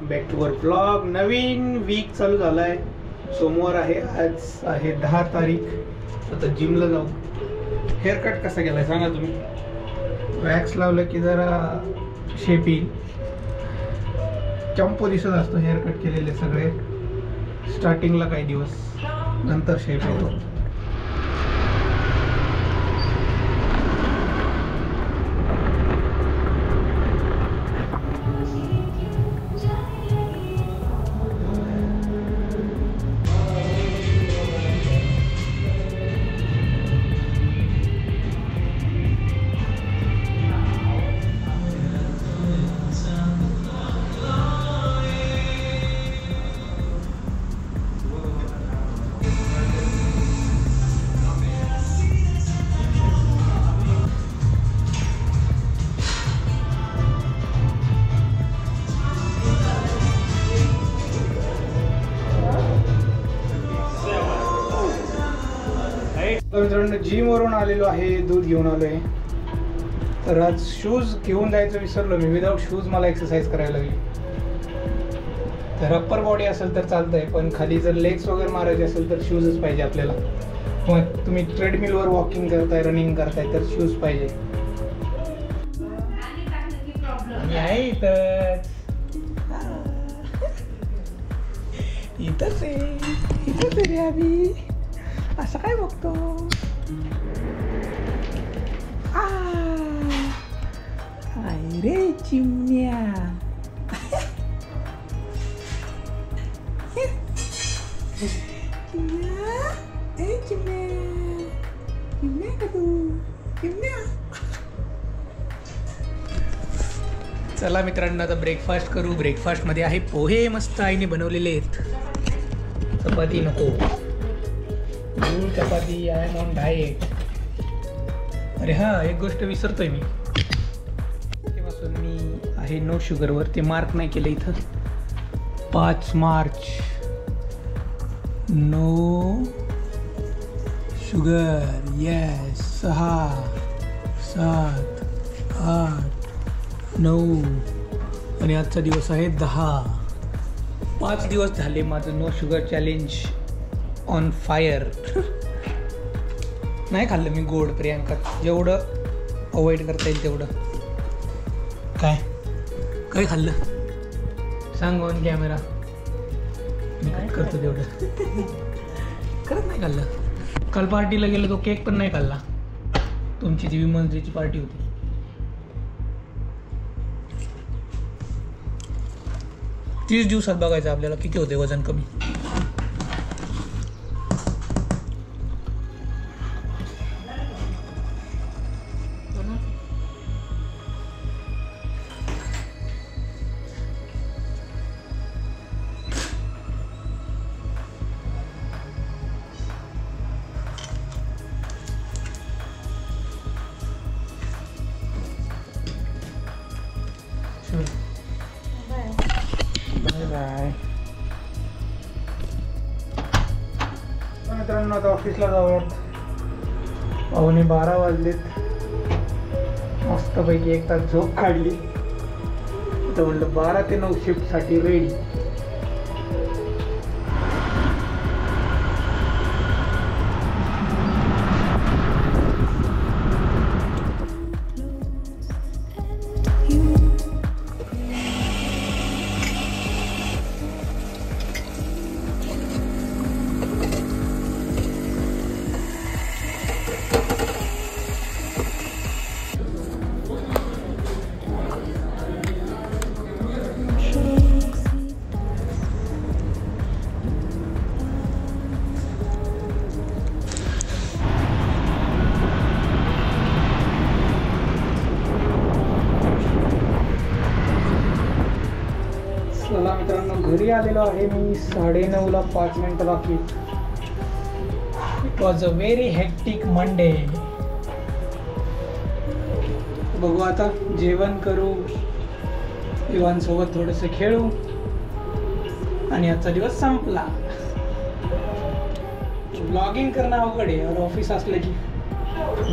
Back to work blog. नवीन week चालू झाला आहे. सोमवार आहे, आज आहे 10 तारीख. आता जिमला जाऊ. हेअरकट कसा केलाय सांगा तुम्ही. वॅक्स लावलं की जरा शेप येईल. चंपो दिसत असतो हेअरकट केलेले सगळे. स्टार्टिंगला काही दिवस, नंतर शेप येतो. मित्रांनो, जिम वरून आलेलो आहे, दूध घेऊन आलोय. तर आज शूज घेऊन जायचं विसरलो मी. विदाऊट शूज मला एक्सरसाइज करायला लागली. तर अप्पर बॉडी असेल तर चालतंय, पण खाली जर लेग्स वगैरे मारायचे असेल तर शूजच पाहिजे आपल्याला. मग तुम्ही ट्रेडमिलवर वॉकिंग करताय, रनिंग करताय तर शूज पाहिजे. आणि आहे इथंच आहे रे आम्ही. असं काय बघतो. काय रे चिमण्या. चिमण्या का तू. चिमण्या. चला मित्रांनो, आता ब्रेकफास्ट करू. ब्रेकफास्ट मध्ये आहे पोहे, मस्त आईने बनवलेले आहेत. चपाती नको, दूध चपाती. I am on diet. अरे हा, एक गोष्ट विसरतोय मी. तेव्हापासून मी आहे नो शुगरवर. ते मार्क नाही केलं इथं. 5 मार्च नो शुगर. येस. 6, 7, 8, 9 आणि आजचा दिवस आहे 10. 5 दिवस झाले माझं no sugar challenge on fire. नाही खाल्लं मी गोड प्रियांका. जेवढं अवॉइड करता येईल तेवढं. काय खाल्लं सांग ऑन कॅमेरा. मी कट करतो तेवढं. खरंच नाही खाल्लं. काल पार्टीला गेलो तो केक पण नाही खाल्ला. तुमची ती विमन्स डेची पार्टी होती. 30 दिवसात बघायचं आपल्याला किती होते वजन कमी. बाय. मित्रांनो, आता ऑफिसला जाऊयात. 11:15 वाजलेत. मस्तपैकी 1 तास झोप काढली. आता म्हणलं 12 ते 9 शिफ्टसाठी रेडी. मित्रांनो, घरी आलेलो आहे मी 9:30ला. 5 मिनिटं बाकी. It was a very hectic Monday. बघू आता, जेवण करू, इवांसोबत थोडंसं खेळू आणि आजचा दिवस संपला. ब्लॉगिंग करणं अवघड आहे. और ऑफिस असलं की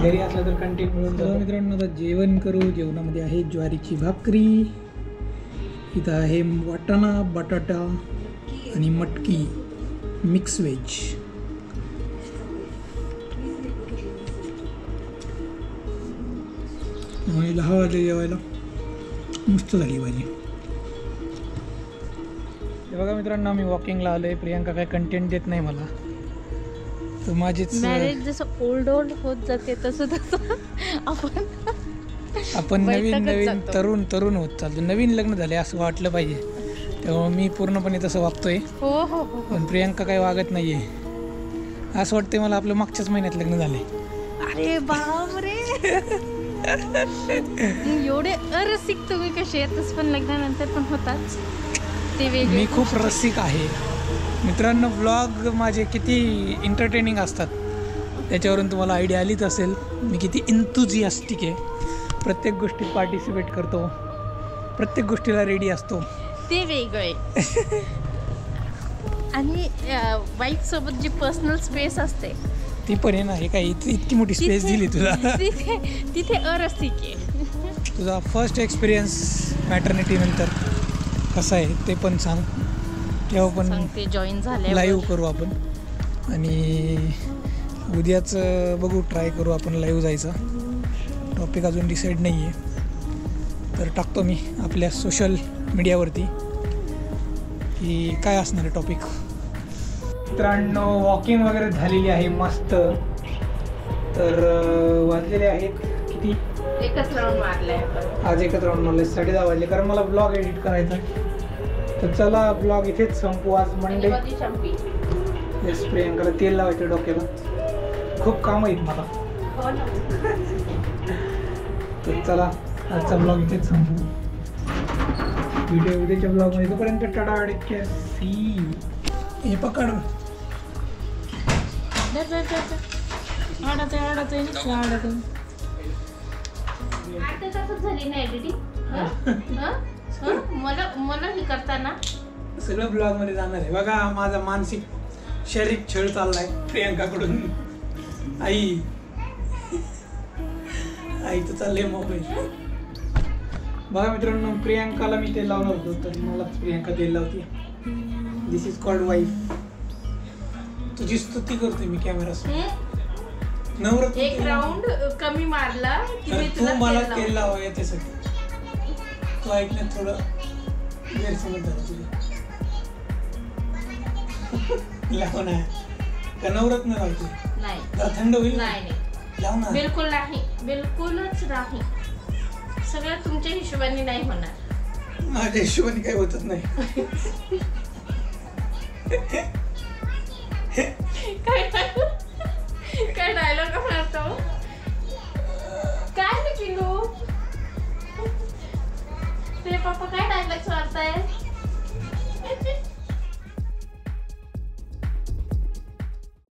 घरी असलं तर कंटिन्यू मिळून जातो. मित्रांनो, आता जेवण करू. जेवणामध्ये आहे ज्वारीची भाकरी, इथं आहे वाटाणा, बटाटा आणि मटकी मिक्स व्हेज. आणि 10 वाजले जेवायला. मस्त झाली भाजी. हे बघा मित्रांनो, मी वॉकिंगला आलोय. प्रियांका काय कंटेंट देत नाही मला, तर माझीच मॅरेज जसं ओल्ड होत जाते तसं आपण नवीन तरुण होत चालतो. नवीन लग्न झाले असं वाटलं पाहिजे, त्यामुळे मी पूर्णपणे तसं वागतोय. हो. पण प्रियांका काही वागत नाहीये. असं वाटतंय मला आपलं मागच्याच महिन्यात लग्न झाले. अरे बापरे. एवढे अरसिक तुम्ही कसे येतच पण लग्नानंतर पण होतात ते वेगळे. मी खूप रसिक आहे मित्रांनो. व्लॉग माझे किती एंटरटेनिंग असतात त्याच्यावरून तुम्हाला आयडिया आलीच असेल मी किती एन्थुझियास्टिक आहे. प्रत्येक गोष्टीत पार्टिसिपेट करतो, प्रत्येक गोष्टीला रेडी असतो. ते वेगळे. आणि वाईफ सोबत जी पर्सनल स्पेस असते ती पण आहे ना. हे काय इतकी मोठी स्पेस दिली तुला. तिथे अरसिक आहे. तुझा फर्स्ट एक्सपिरियन्स मॅटर्निटी नंतर कसं आहे ते पण सांग. तेव्हा पण जॉईन झाले लाईव्ह करू आपण. आणि उद्याच बघू, ट्राय करू आपण लाईव्ह जायचा. टॉपिक अजून डिसाईड नाही आहे, तर टाकतो मी आपल्या सोशल मीडियावरती की काय असणार आहे टॉपिक. मित्रांनो, वॉकिंग वगैरे झालेली आहे मस्त. तर वाजलेले आहेत किती? एकच राऊंड मारलाय आज. एकच राऊंड मारले. 10:30 वाजले, कारण मला ब्लॉग एडिट करायचा आहे. तर चला ब्लॉग इथेच संपू. आज मंडे. येस, प्रियांकाला तेल लावायचं डोक्याला. खूप काम आहेत मला. तर चला आजचा ब्लॉग इथेच संपू. व्हिडिओ उद्याच्या ब्लॉगमध्ये. तोपर्यंत टाटा. C you. हे पकड. झाली ना एडिटिंग. मला हे करताना सगळं ब्लॉग मध्ये जाणार आहे. बघा माझा मानसिक शारीरिक छळ चाललाय प्रियांकाकडून. आई तर चाललंय मोबाईल. बघा मित्रांनो, प्रियांकाला मी तेल लावणार होतो, तर मला प्रियांका तेल लावते. दिस इज कॉल्ड वाईफ. तुझी स्तुती करतोय मी कॅमेरासमोर. नवरत्न. एक राऊंड कमी मारला की मी तू मला तेल लावा याच्यासाठी. तू ऐकण्यात थोडं गैरसमज झालं तुझं. लाव ना का नवरत्न लावतो? नाही. थंड होईल. नाही लाव ना. बिलकुल नाही, बिलकुलच नाही. सगळं तुमच्या हिशोबाने नाही होणार. माझ्या हिशोबाने काही होतच नाही. काय